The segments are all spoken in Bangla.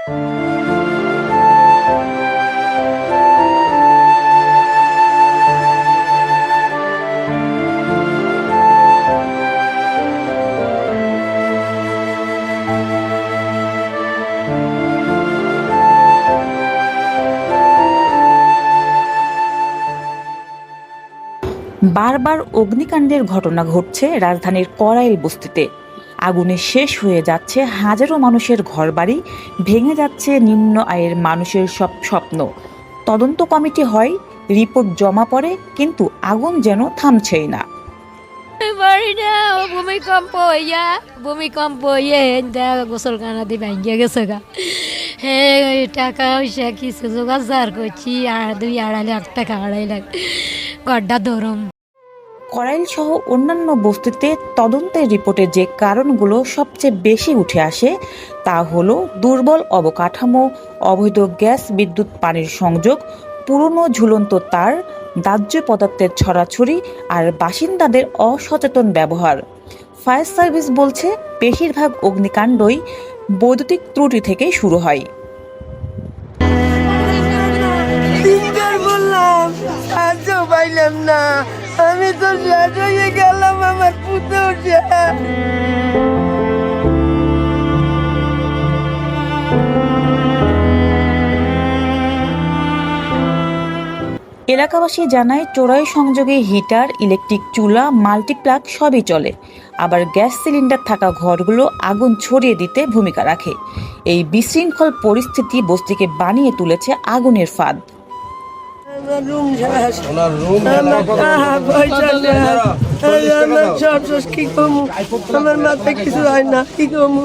বারবার অগ্নিকাণ্ডের ঘটনা ঘটছে রাজধানীর করাইল বস্তিতে। আগুনে শেষ হয়ে যাচ্ছে হাজারো মানুষের ঘরবাড়ি, ভেঙে যাচ্ছে নিম্ন আয়ের মানুষের সব স্বপ্ন। তদন্ত কমিটি হয়, রিপোর্ট জমা পড়ে, কিন্তু আগুন যেন থামছেই না। ভূমিকম্প গোসলখানা দিয়ে ভাঙ্গিয়া গেছে গা। টাকা পয়সা কিছু জোগাড় করছি, আর 2-2.5 লাখ টাকা, 2.5 লাখ গড্ডা ধরম। করাইল সহ অন্যান্য বস্তিতে তদন্তের রিপোর্টে যে কারণগুলো সবচেয়ে বেশি উঠে আসে তা হলো দুর্বল অবকাঠামো, অবৈধ গ্যাস বিদ্যুৎ পানির সংযোগ, পুরনো ঝুলন্ত তার, দাহ্য পদার্থের ছড়াছড়ি আর বাসিন্দাদের অসচেতন ব্যবহার। ফায়ার সার্ভিস বলছে বেশিরভাগ অগ্নিকাণ্ডই বৈদ্যুতিক ত্রুটি থেকে শুরু হয়। আমি তো হয়ে গেলাম, আমার পুত্র এলাকাবাসী জানায় চোরাই সংযোগে হিটার, ইলেকট্রিক চুলা, মাল্টিপ্লাগ সবই চলে। আবার গ্যাস সিলিন্ডার থাকা ঘরগুলো আগুন ছড়িয়ে দিতে ভূমিকা রাখে। এই বিশৃঙ্খল পরিস্থিতি বস্তিকে বানিয়ে তুলেছে আগুনের ফাঁদ। আমার মাথায় কিছু হয় না, কি কমু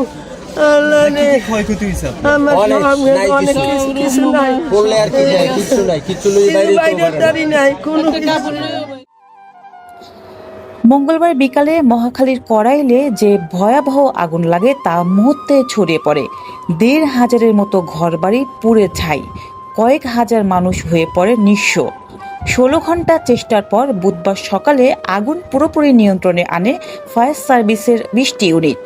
মঙ্গলবার বিকালে মহাখালীর করাইলে যে ভয়াবহ আগুন লাগে তা মুহূর্তে ছড়িয়ে পড়ে। 1,500-এর মতো ঘরবাড়ি পুড়ে ছাই, কয়েক হাজার মানুষ হয়ে পড়ে নিঃস্ব। 16 ঘন্টা চেষ্টার পর বুধবার সকালে আগুন পুরোপুরি নিয়ন্ত্রণে আনে ফায়ার সার্ভিসের 20টি ইউনিট।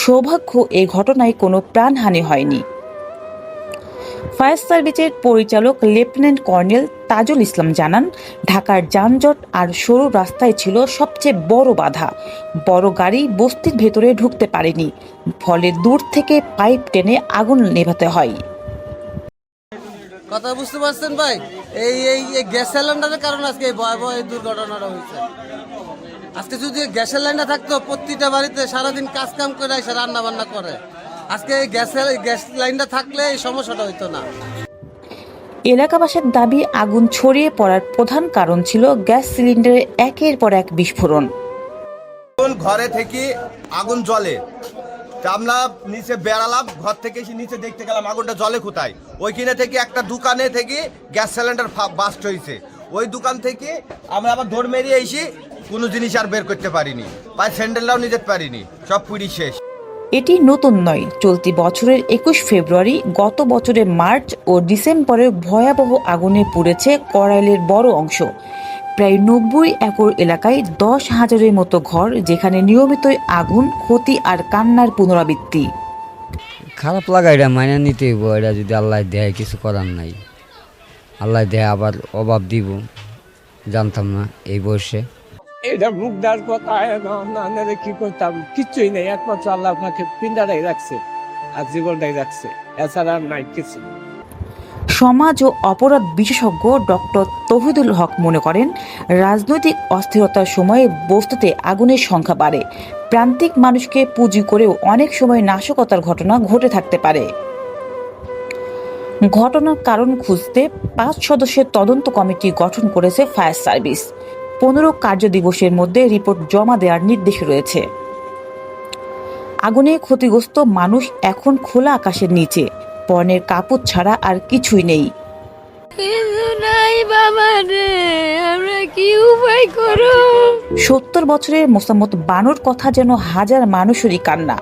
সৌভাগ্য এই ঘটনায় কোনো প্রাণহানি হয়নি। ফায়ার সার্ভিসের পরিচালক লেফটেন্যান্ট কর্নেল তাজুল ইসলাম জানান, ঢাকার যানজট আর সরু রাস্তায় ছিল সবচেয়ে বড় বাধা। বড় গাড়ি বস্তির ভেতরে ঢুকতে পারেনি, ফলে দূর থেকে পাইপ টেনে আগুন নেভাতে হয়। কথা বুঝতে পারছেন ভাই? এই গ্যাস সিলিন্ডারের কারণে আজকে এই ভয়াবহ এই দুর্ঘটনাটা হয়েছে। আজকে যদি গ্যাসের লাইনটা থাকতো, প্রতিটা বাড়িতে সারাদিন কাজ কাম করে এসে রান্না বান্না করে। আজকে এই গ্যাস লাইনটা থাকলে এই সমস্যাটা হইতো না। এলাকাবাসীর দাবি, আগুন ছড়িয়ে পড়ার প্রধান কারণ ছিল গ্যাস সিলিন্ডারে একের পর এক বিস্ফোরণ। ঘরে থেকে আগুন জ্বলে, আমরা নিচে বেড়ালাম, ঘর থেকে এসে নিচে দেখতে গেলাম আগুনটা জ্বলে কোথায়। ওইখানে থেকে একটা দোকানে থেকে গ্যাস সিলিন্ডার বাস্ট হয়েছে। ওই দোকান থেকে আমরা আবার দৌড় মেরিয়ে এসে কোনো জিনিস আর বের করতে পারিনি, পায়ে স্যান্ডেলটাও নিতে পারিনি, সব পুড়ি শেষ। এটি নতুন নয়। চলতি বছরের 21 ফেব্রুয়ারি, গত বছরের মার্চ ও ডিসেম্বরে ভয়াবহ আগুনে পুড়েছে করাইলের বড় অংশ। প্রায় 90 একর এলাকায় 10,000-এর মতো ঘর, যেখানে নিয়মিতই আগুন, ক্ষতি আর কান্নার পুনরাবৃত্তি। খারাপ লাগা, এটা মাইনা নিতে হইব। এটা যদি আল্লাহ দেয়, কিছু করার নাই। আল্লাহ দেয় আবার অভাব দিব, জানতাম না এই বয়সে। এটা মুখদার কথা, কি করতাম, কিচ্ছুই নেই। একমাত্র আল্লাহ আমাকে পিন্ডাটাই রাখছে আর জীবনটাই রাখছে, এছাড়া আর নাই কিছু। সমাজ ও অপরাধ বিশেষজ্ঞ ডক্টর তৌহিদুল হক মনে করেন, রাজনৈতিক অস্থিরতার সময়ে বস্তুতে আগুনের সংখ্যা বাড়ে। প্রান্তিক মানুষকে পুঁজি করেও অনেক সময় নাশকতার ঘটনা ঘটে থাকতে পারে। ঘটনার কারণ খুঁজতে 5 সদস্যের তদন্ত কমিটি গঠন করেছে ফায়ার সার্ভিস। 15 কার্যদিবসের মধ্যে রিপোর্ট জমা দেওয়ার নির্দেশ রয়েছে। আগুনে ক্ষতিগ্রস্ত মানুষ এখন খোলা আকাশের নিচে, পরনের কাপড় ছাড়া আর কিছুই নেই। 70 বছরের মোসাম্মত বানুর কথা যেন হাজার মানুষেরই কান্না।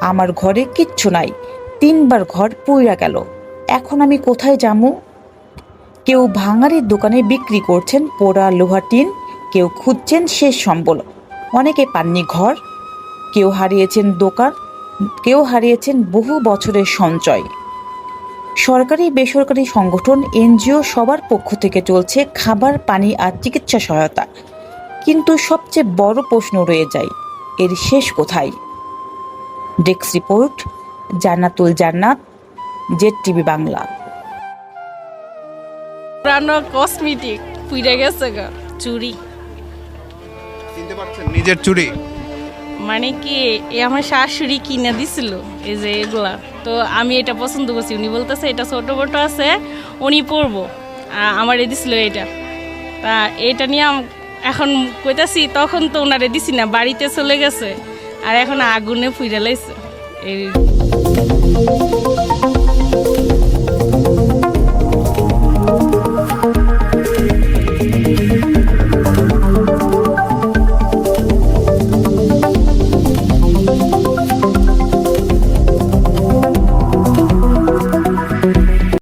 আমার ঘরে কিচ্ছু নাই, 3 বার ঘর পুড়িয়া গেল, এখন আমি কোথায় যামু? কেউ ভাঙাড়ির দোকানে বিক্রি করছেন পোড়া লোহা টিন, কেউ খুঁজছেন শেষ সম্বল। অনেকে পাননি ঘর, কেউ হারিয়েছেন দোকান, কেউ হারিয়েছেন বহু বছরের সঞ্চয়। সরকারি বেসরকারি সংগঠন এনজিও সবার পক্ষ থেকে চলছে খাবার, পানি আর চিকিৎসা সহায়তা। কিন্তু সবচেয়ে বড় প্রশ্ন রয়ে যায়, এর শেষ কোথায়? ডেস্ক রিপোর্ট, জান্নাতুল জান্নাত, ZTV বাংলা। পুরানো কসমেটিক পুড়ে গেছে গা, চুড়ি। চিনতে পারছেন নিজের চুড়ি? মানে কি, এ আমার শাশুড়ি কিনে দিছিল এই যে এগুলা, তো আমি এটা পছন্দ করছি। উনি বলতেছে এটা ছোট বড় আছে, উনি পরবো, আমার দিছিল এটা। তা এটা নিয়ে এখন কইতাছি, তখন তো ওনারে দিছি না, বাড়িতে চলে গেছে, আর এখন আগুনে পুড়ে লাইছে এই।